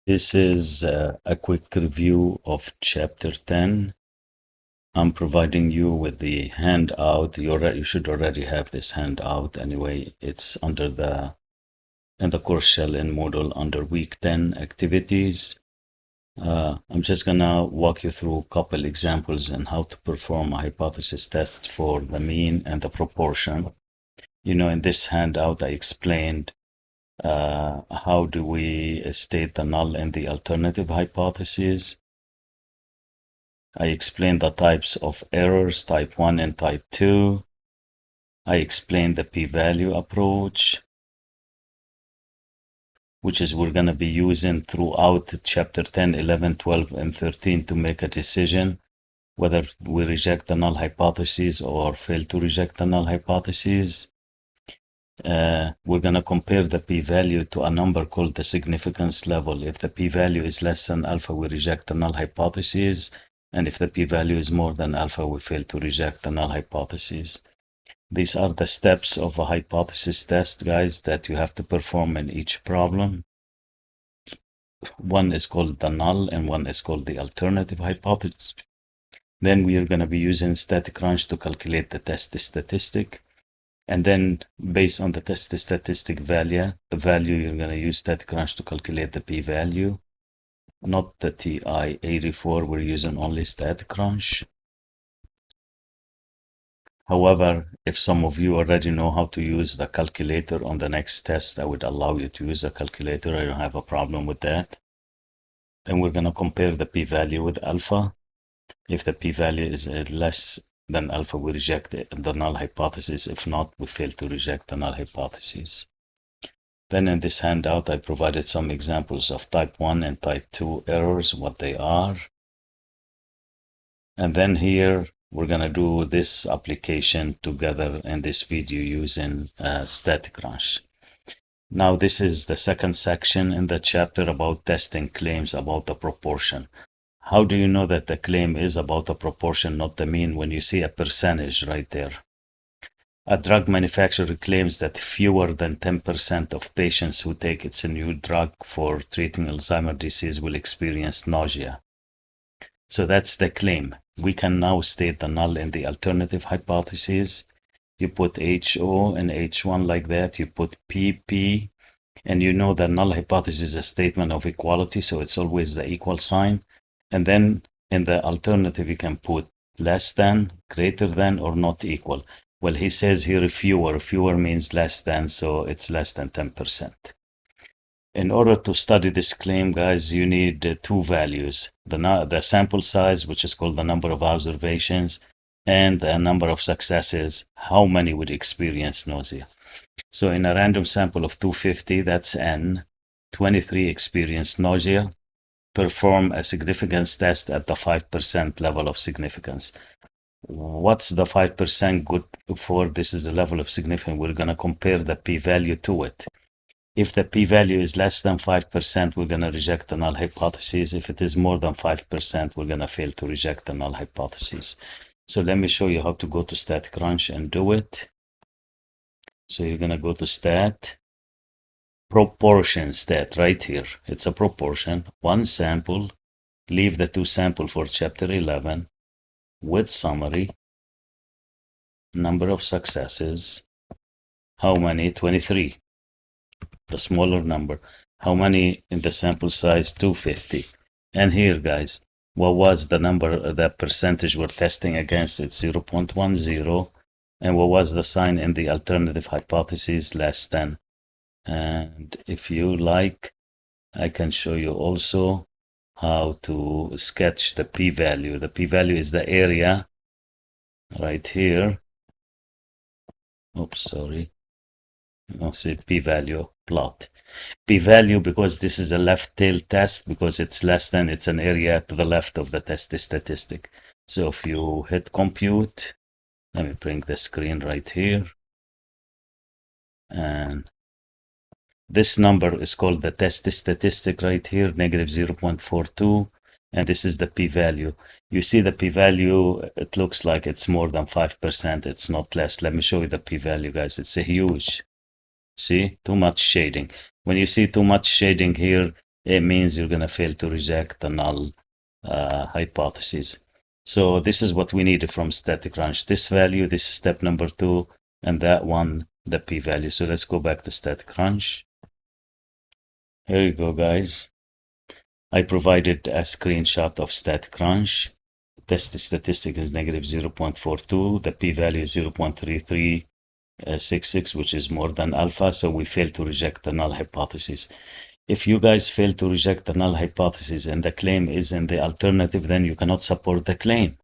This is a quick review of Chapter 10. I'm providing you with the handout. You should already have this handout anyway. It's in the course shell in Moodle under Week 10 activities. I'm just gonna walk you through a couple examples on how to perform a hypothesis test for the mean and the proportion. In this handout, I explained how do we state the null and the alternative hypotheses. I explained the types of errors, type 1 and type 2. I explained the p-value approach, which is we're going to be using throughout chapter 10, 11, 12, and 13 to make a decision whether we reject the null hypothesis or fail to reject the null hypothesis. We're going to compare the p-value to a number called the significance level. If the p-value is less than alpha, we reject the null hypothesis. And if the p-value is more than alpha, we fail to reject the null hypothesis. These are the steps of a hypothesis test, guys, that you have to perform in each problem. One is called the null and one is called the alternative hypothesis. Then we are going to be using statcrunch to calculate the test statistic. And then based on the test statistic value, you're going to use statcrunch to calculate the p-value. Not the TI-84, we're using only statcrunch. However, if some of you already know how to use the calculator on the next test, I would allow you to use the calculator. I don't have a problem with that. Then we're going to compare the p-value with alpha. If the p-value is less than alpha, we reject the null hypothesis. If not, we fail to reject the null hypothesis. Then in this handout, I provided some examples of type 1 and type 2 errors, what they are. And then here, we're going to do this application together in this video using statcrunch. Now, this is the second section in the chapter about testing claims about the proportion. How do you know that the claim is about the proportion, not the mean, when you see a percentage right there? A drug manufacturer claims that fewer than 10% of patients who take its new drug for treating Alzheimer's disease will experience nausea. So that's the claim. We can now state the null and the alternative hypotheses. You put HO and H1 like that. You put PP, and you know the null hypothesis is a statement of equality, so it's always the equal sign. And then in the alternative, you can put less than, greater than, or not equal. Well, he says here fewer. Fewer means less than, so it's less than 10%. In order to study this claim, guys, you need two values. The sample size, which is called the number of observations, and the number of successes, how many would experience nausea. So in a random sample of 250, that's N, 23 experienced nausea. Perform a significance test at the 5% level of significance. What's the 5% good for? This is the level of significance. We're going to compare the p-value to it. If the p-value is less than 5%, we're going to reject the null hypothesis. If it is more than 5%, we're going to fail to reject the null hypothesis. So let me show you how to go to statcrunch and do it. So you're going to go to stat, proportion stat right here. It's a proportion, one sample, leave the two sample for chapter 11, with summary, number of successes, how many? 23, the smaller number. How many in the sample size? 250. And here, guys, what was the number, the percentage we're testing against? It's 0.10. And what was the sign in the alternative hypothesis? Less than. And if you like, I can show you also how to sketch the p-value. The p-value is the area right here. Oops, sorry. See p-value plot. P-value, because this is a left tail test, because it's less than, it's an area to the left of the test statistic. So if you hit compute, let me bring the screen right here. And this number is called the test statistic right here, negative 0.42. And this is the p-value. You see the p-value, it looks like it's more than 5%. It's not less. Let me show you the p-value, guys. It's a huge. See, too much shading. When you see too much shading here, it means you're going to fail to reject the null hypothesis. So this is what we needed from statcrunch. This value, this is step number 2, and that one, the p-value. So let's go back to statcrunch. Here you go, guys. I provided a screenshot of statcrunch. Test statistic is negative 0.42. The p-value is 0.3366, which is more than alpha. So we fail to reject the null hypothesis. If you guys fail to reject the null hypothesis and the claim is in the alternative, then you cannot support the claim.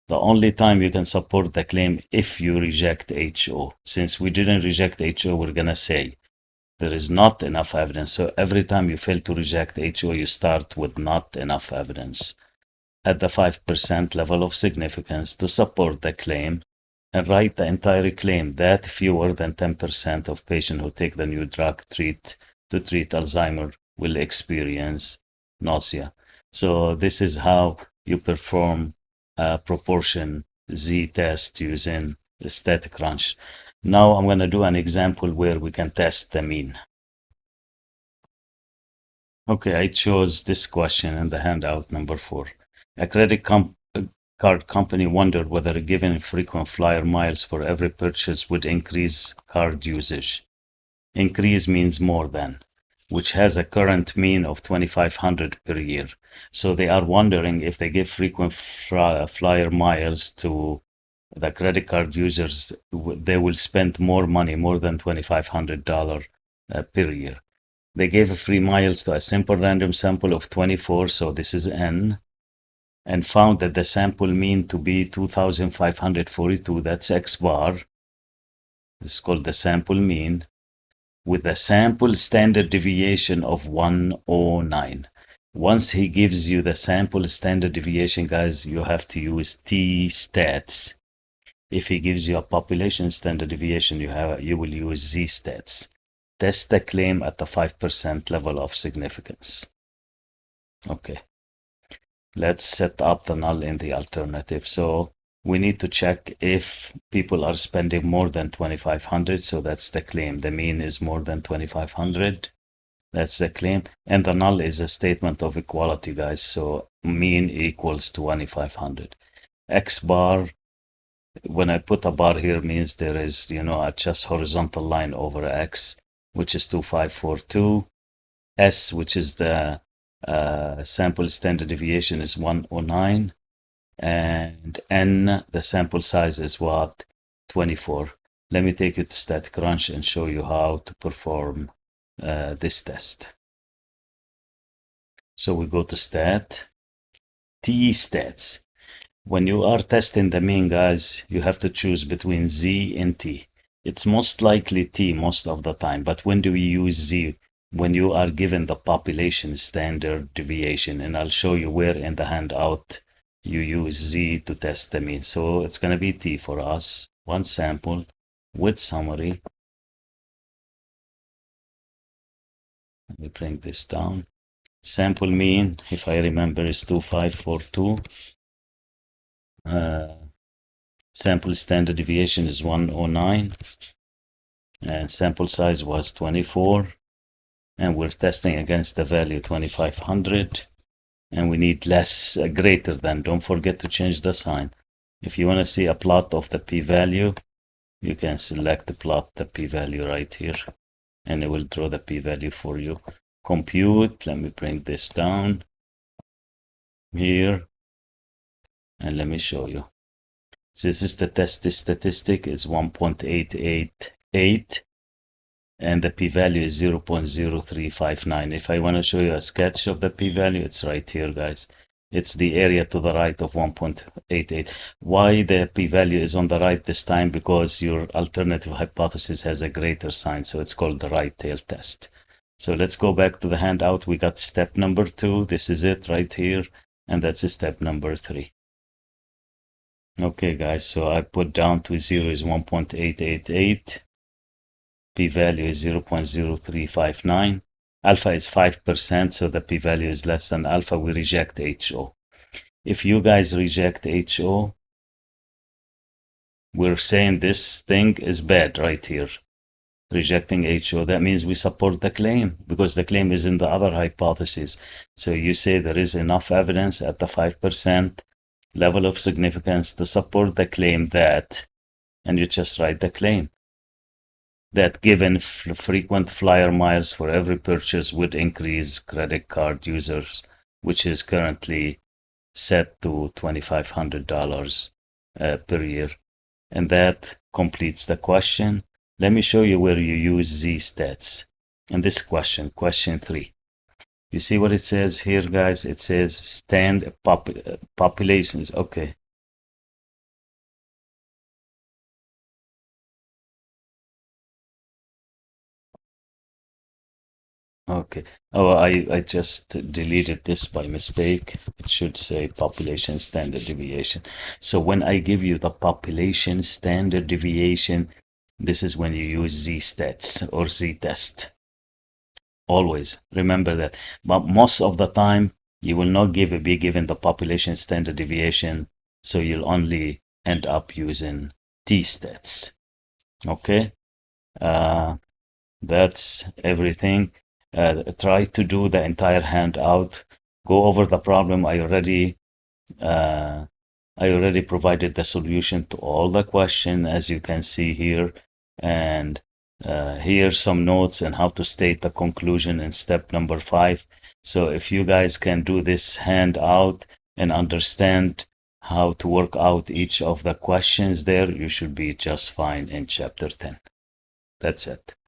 The only time you can support the claim if you reject HO. Since we didn't reject HO, we're going to say there is not enough evidence. So every time you fail to reject HO, you start with not enough evidence at the 5% level of significance to support the claim, and write the entire claim that fewer than 10% of patients who take the new drug to treat Alzheimer's will experience nausea. So this is how you perform a proportion Z test using statcrunch. Now I'm going to do an example where we can test the mean. Okay, I chose this question in the handout number 4. A credit card company wondered whether giving frequent flyer miles for every purchase would increase card usage. Increase means more than, which has a current mean of 2,500 per year. So they are wondering if they give frequent flyer miles to the credit card users, they will spend more money, more than $2,500 per year. They gave free miles to a simple random sample of 24, so this is N, and found that the sample mean to be 2,542, that's X bar. This is called the sample mean, with a sample standard deviation of 109. Once he gives you the sample standard deviation, guys, you have to use t-stats. If he gives you a population standard deviation, you will use z-stats. Test the claim at the 5% level of significance. Okay. Let's set up the null in the alternative. So we need to check if people are spending more than 2,500. So that's the claim. The mean is more than 2,500. That's the claim. And the null is a statement of equality, guys. So mean equals 2,500. X bar, when I put a bar here, means there is, a just horizontal line over X, which is 2,542. S, which is the sample standard deviation, is 109. And N, the sample size is what? 24. Let me take you to statcrunch and show you how to perform this test. So we go to stat, t-stats. When you are testing the mean, guys, you have to choose between Z and T. It's most likely T most of the time, but when do we use Z? When you are given the population standard deviation, and I'll show you where in the handout you use Z to test the mean. So it's going to be T for us, one sample with summary. Let me bring this down. Sample mean, if I remember, is 2,542. Sample standard deviation is 109, and sample size was 24, and we're testing against the value 2,500, and we need less, greater than. Don't forget to change the sign. If you want to see a plot of the p-value, you can select the plot the p-value right here, and it will draw the p-value for you. Compute, let me bring this down here, and let me show you. So this is the test statistic is 1.888, and the p-value is 0.0359. If I want to show you a sketch of the p-value, it's right here, guys. It's the area to the right of 1.88. Why the p-value is on the right this time? Because your alternative hypothesis has a greater sign, so it's called the right tail test. So let's go back to the handout. We got step number 2. This is it right here, and that's step number 3. Okay, guys, so I put down to 0 is 1.888. P-value is 0.0359. Alpha is 5%, so the p-value is less than alpha. We reject HO. If you guys reject HO, we're saying this thing is bad right here. rejecting HO, that means we support the claim because the claim is in the other hypothesis. So you say there is enough evidence at the 5% level of significance to support the claim that, and you just write the claim, that given frequent flyer miles for every purchase would increase credit card users, which is currently set to $2,500 per year. And that completes the question. Let me show you where you use Z-stats. In this question, question 3. You see what it says here, guys? It says populations. Okay. Okay. Oh, I just deleted this by mistake. It should say population standard deviation. So when I give you the population standard deviation, this is when you use Z-stats or Z-test. Always remember that. But most of the time, you will not be given the population standard deviation, so you'll only end up using T-stats. Okay? That's everything. Try to do the entire handout. Go over the problem. I already provided the solution to all the question, as you can see here, and here's some notes on how to state the conclusion in step number 5. So if you guys can do this handout and understand how to work out each of the questions there, you should be just fine in chapter 10. That's it.